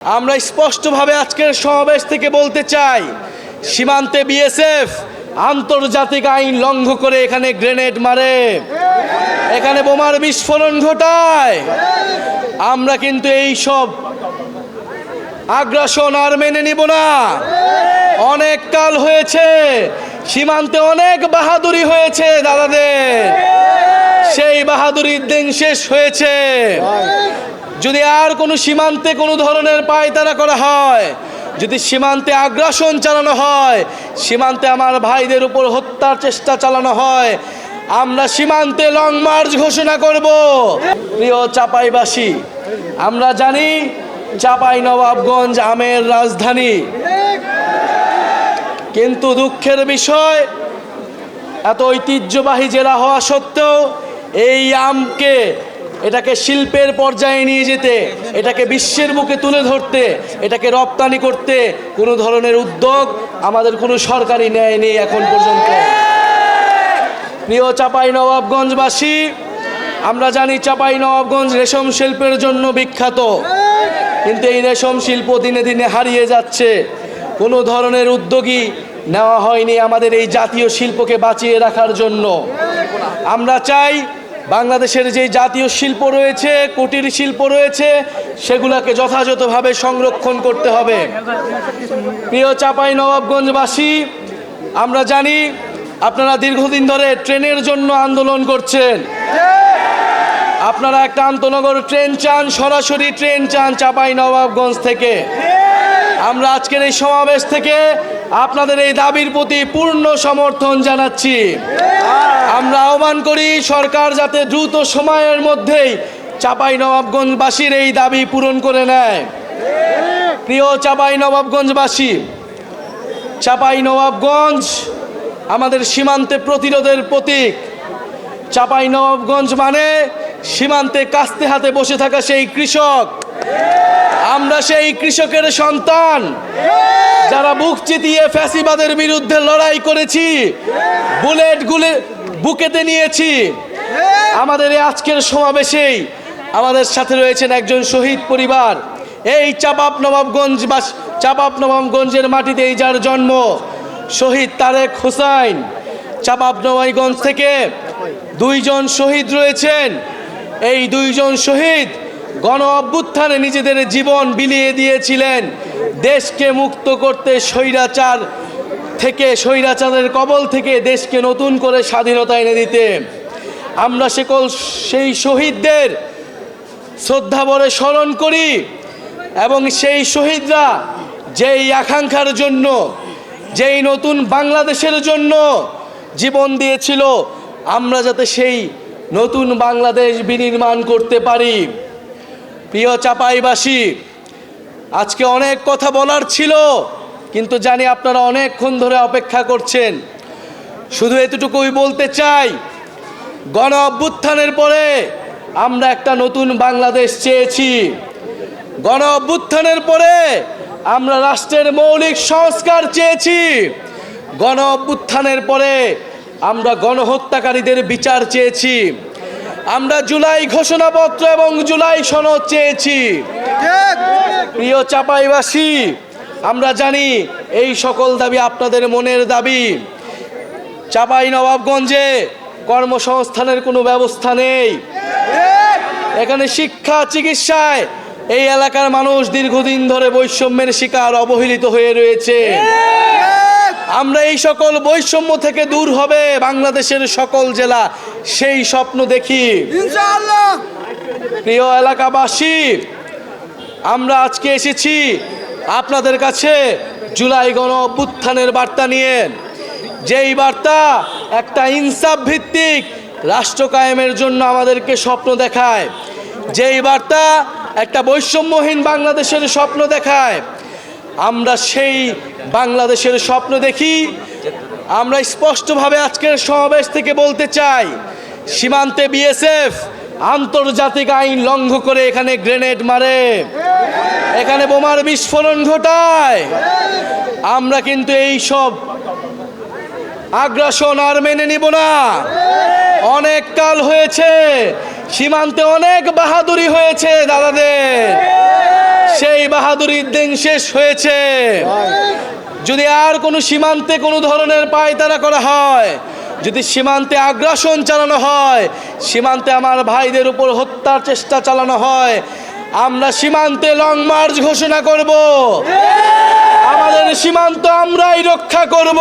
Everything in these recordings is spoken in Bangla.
আমরা স্পষ্টভাবে আজকের সমাবেশ থেকে বলতে চাই, সীমান্তে বিএসএফ আন্তর্জাতিক আইন লঙ্ঘন করে এখানে গ্রেনেড মারে, এখানে বোমার বিস্ফোরণ ঘটায়। আমরা কিন্তু এই সব আগ্রাসন আর মেনে নিব না। অনেক কাল হয়েছে, সীমান্তে অনেক বাহাদুরি হয়েছে দাদাদের, সেই বাহাদুরির দিন শেষ হয়েছে। যদি আর কোনো সীমান্তে কোনো ধরনের পায়তারা করা হয়, যদি সীমান্তে আগ্রাসন চালানো হয়, সীমান্তে আমার ভাইদের উপর হত্যার চেষ্টা চালানো হয়, আমরা সীমান্তে লং মার্চ ঘোষণা করব। প্রিয় চাঁপাইবাসী, আমরা জানি চাঁপাইনবাবগঞ্জ আমের রাজধানী, কিন্তু দুঃখের বিষয় এত ঐতিহ্যবাহী জেলা হওয়া সত্ত্বেও এই আমকে এটাকে শিল্পের পর্যায়ে নিয়ে যেতে, এটাকে বিশ্বের বুকে তুলে ধরতে, এটাকে রপ্তানি করতে কোনো ধরনের উদ্যোগ আমাদের কোনো সরকারি ন্যায় নেই এখন পর্যন্ত। প্রিয় চাঁপাইনবাবগঞ্জবাসী, আমরা জানি চাঁপাইনবাবগঞ্জ রেশম শিল্পের জন্য বিখ্যাত, কিন্তু এই রেশম শিল্প দিনে দিনে হারিয়ে যাচ্ছে। কোনো ধরনের উদ্যোগই নেওয়া হয়নি আমাদের এই জাতীয় শিল্পকে বাঁচিয়ে রাখার জন্য। আমরা চাই বাংলাদেশের যে জাতীয় শিল্প রয়েছে, কুটির শিল্প রয়েছে, সেগুলোকে যথাযথভাবে সংরক্ষণ করতে হবে। প্রিয় চাঁপাইনবাবগঞ্জবাসী, আমরা জানি আপনারা দীর্ঘদিন ধরে ট্রেনের জন্য আন্দোলন করছেন। আপনারা একটা আন্তনগর ট্রেন চান, সরাসরি ট্রেন চান চাঁপাইনবাবগঞ্জ থেকে। আমরা আজকের এই সমাবেশ থেকে আপনাদের এই দাবির প্রতি পূর্ণ সমর্থন জানাচ্ছি। আমরা আহ্বান করি সরকার যাতে দ্রুত সময়ের মধ্যেই চাঁপাইনবাবগঞ্জবাসীর এই দাবি পূরণ করে নেয়। প্রিয় চাঁপাইনবাবগঞ্জবাসী, চাঁপাইনবাবগঞ্জ আমাদের সীমান্তে প্রতিরোধের প্রতীক। চাঁপাইনবাবগঞ্জ মানে সীমান্তে কাস্তে হাতে বসে থাকা সেই কৃষক। আমরা সেই কৃষকের সন্তান, যারা বুক চিতিয়ে ফ্যাসিবাদের বিরুদ্ধে লড়াই করেছি, বুলেট গুলে বুকেতে নিয়েছি। আমাদের এই আজকের সমাবেশেই আমাদের সাথে রয়েছেন একজন শহীদ পরিবার। এই চাঁপাইনবাবগঞ্জের মাটিতেই যার জন্ম, শহীদ তারেক হোসেন। চাঁপাইনবাবগঞ্জ থেকে দুইজন শহীদ রয়েছেন। এই দুইজন শহীদ গণ অভ্যুত্থানে নিজেদের জীবন বিলিয়ে দিয়েছিলেন দেশকে মুক্ত করতে, স্বৈরাচারের কবল থেকে দেশকে নতুন করে স্বাধীনতা এনে দিতে। আমরা সেই শহীদদের শ্রদ্ধাভরে স্মরণ করি এবং সেই শহীদরা যেই আকাঙ্ক্ষার জন্য, যেই নতুন বাংলাদেশের জন্য জীবন দিয়েছিল, আমরা যাতে সেই নতুন বাংলাদেশ বিনির্মাণ করতে পারি। প্রিয় চাঁপাইবাসী, আজকে অনেক কথা বলার ছিল, কিন্তু জানি আপনারা অনেকক্ষণ ধরে অপেক্ষা করছেন। শুধু এতটুকুই বলতে চাই, গণ অভ্যুত্থানের পরে আমরা একটা নতুন বাংলাদেশ চেয়েছি। গণ অভ্যুত্থানের পরে আমরা রাষ্ট্রের মৌলিক সংস্কার চেয়েছি। গণ অভ্যুত্থানের পরে আমরা গণহত্যাকারীদের বিচার চেয়েছি। আমরা জুলাই ঘোষণাপত্র এবং জুলাই সনদ চেয়েছি। প্রিয় চাঁপাইবাসী, আমরা জানি এই সকল দাবি আপনাদের মনের দাবি। চাঁপাইনবাবগঞ্জে কর্মসংস্থানের কোনো ব্যবস্থা নেই। এখানে শিক্ষা, চিকিৎসায় এই এলাকার মানুষ দীর্ঘদিন ধরে বৈষম্যের শিকার, অবহেলিত হয়ে রয়েছে। আমরা এই সকল বৈষম্য থেকে দূর হবে বাংলাদেশের সকল জেলা, সেই স্বপ্ন দেখি ইনশাআল্লাহ। প্রিয় এলাকাবাসী, আমরা আজকে এসেছি আপনাদের কাছে জুলাই গণ অভ্যুত্থানের বার্তা নিয়ে, যেই বার্তা একটা ইনসাফ ভিত্তিক রাষ্ট্র কায়েমের জন্য আমাদেরকে স্বপ্ন দেখায়, যেই বার্তা একটা বৈষম্যহীন বাংলাদেশের স্বপ্ন দেখায়। আমরা সেই বাংলাদেশের স্বপ্ন দেখি। আমরা স্পষ্টভাবে আজকের সমাবেশ থেকে বলতে চাই, সীমান্তে বিএসএফ আন্তর্জাতিক আইন লঙ্ঘন করে এখানে গ্রেনেড মারে, এখানে বোমার বিস্ফোরণ ঘটায়। আমরা কিন্তু এই সব আগ্রাসন আর মেনে নিব না। অনেক কাল হয়েছে, সীমান্তে অনেক বাহাদুরি হয়েছে দাদাদের, সেই বাহাদুরির দিন শেষ হয়েছে। যদি আর কোনো সীমান্তে কোনো ধরনের পায়তারা করা হয়, যদি সীমান্তে আগ্রাসন চালানো হয়, সীমান্তে আমার ভাইদের উপর হত্যার চেষ্টা চালানো হয়, আমরা সীমান্তে লং মার্চ ঘোষণা করব। আমাদের সীমান্ত আমরাই রক্ষা করব।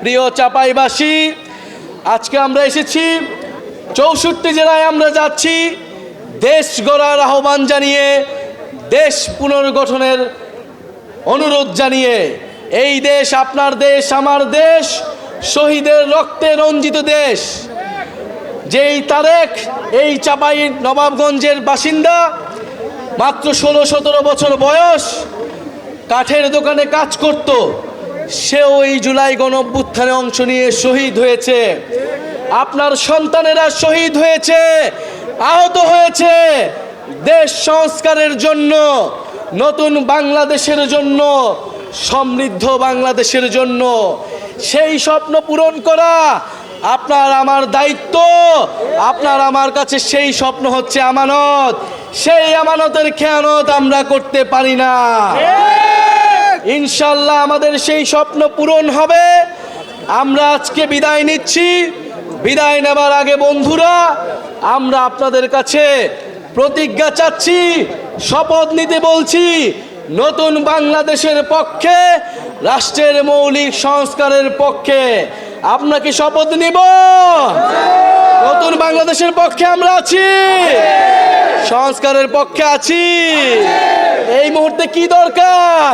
প্রিয় চাঁপাইবাসী, আজকে আমরা এসেছি 64 জেলায় আমরা যাচ্ছি দেশ গড়ার আহ্বান জানিয়ে, দেশ পুনর্গঠনের অনুরোধ জানিয়ে। এই দেশ আপনার দেশ, আমার দেশ, শহীদের রক্তে রঞ্জিত দেশ। যেই তারেক এই চাঁপাই নবাবগঞ্জের বাসিন্দা, মাত্র 16-17 বছর বয়স, কাঠের দোকানে কাজ করত, সেও এই জুলাই গণঅভ্যুত্থানে অংশ নিয়ে শহীদ হয়েছে। আপনার সন্তানেরা শহীদ হয়েছে, আহত হয়েছে দেশ সংস্কারের জন্য, নতুন বাংলাদেশের জন্য, সমৃদ্ধ বাংলাদেশের জন্য। সেই স্বপ্ন পূরণ করা আপনার আমার দায়িত্ব। আপনার আমার কাছে সেই স্বপ্ন হচ্ছে আমানত। সেই আমানতের খেয়ানত আমরা করতে পারি না। ইনশাল্লাহ আমাদের সেই স্বপ্ন পূরণ হবে। আমরা আজকে বিদায় নিচ্ছি। বিদায় নেবার আগে বন্ধুরা, আমরা আপনাদের কাছে প্রতিজ্ঞা চাচ্ছি, শপথ নিতে বলছি, নতুন বাংলাদেশের পক্ষে, রাষ্ট্রের মৌলিক সংস্কারের পক্ষে। আপনাকে শপথ নিব, নতুন বাংলাদেশের পক্ষে আমরা আছি, সংস্কারের পক্ষে আছি। এই মুহূর্তে কি দরকার?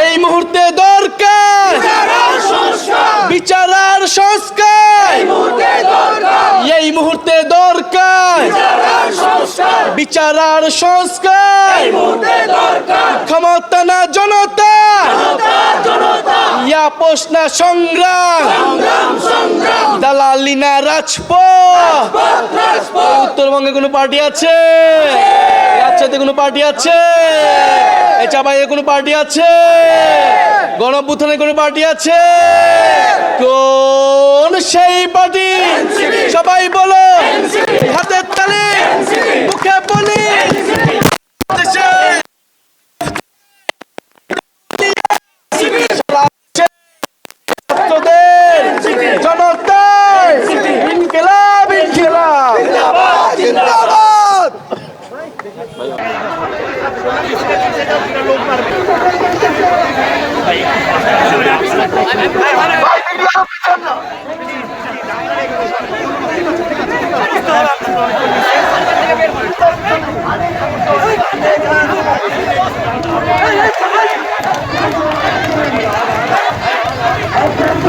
এই মুহূর্তে দরকার বিচার আর সংস্কার। এই মুহূর্তে দরকার বিচার আর সংস্কার। ক্ষমতা না জনতা, আপোষ না সংগ্রাম, দালালি না রাজপথ। উত্তরবঙ্গে কোনো পার্টি আছে? রাজশাহীতে কোনো পার্টি আছে? চাঁপাইয়ে কোনো পার্টি আছে? গণঅভ্যুত্থানে কোনো পার্টি আছে? কোন সেই পার্টি? সবাই বলো, হাতের তালি, মুখে বলি। জনতা ইনকিলাব, ইনকিলাব জিন্দাবাদ।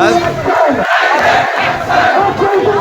Huh?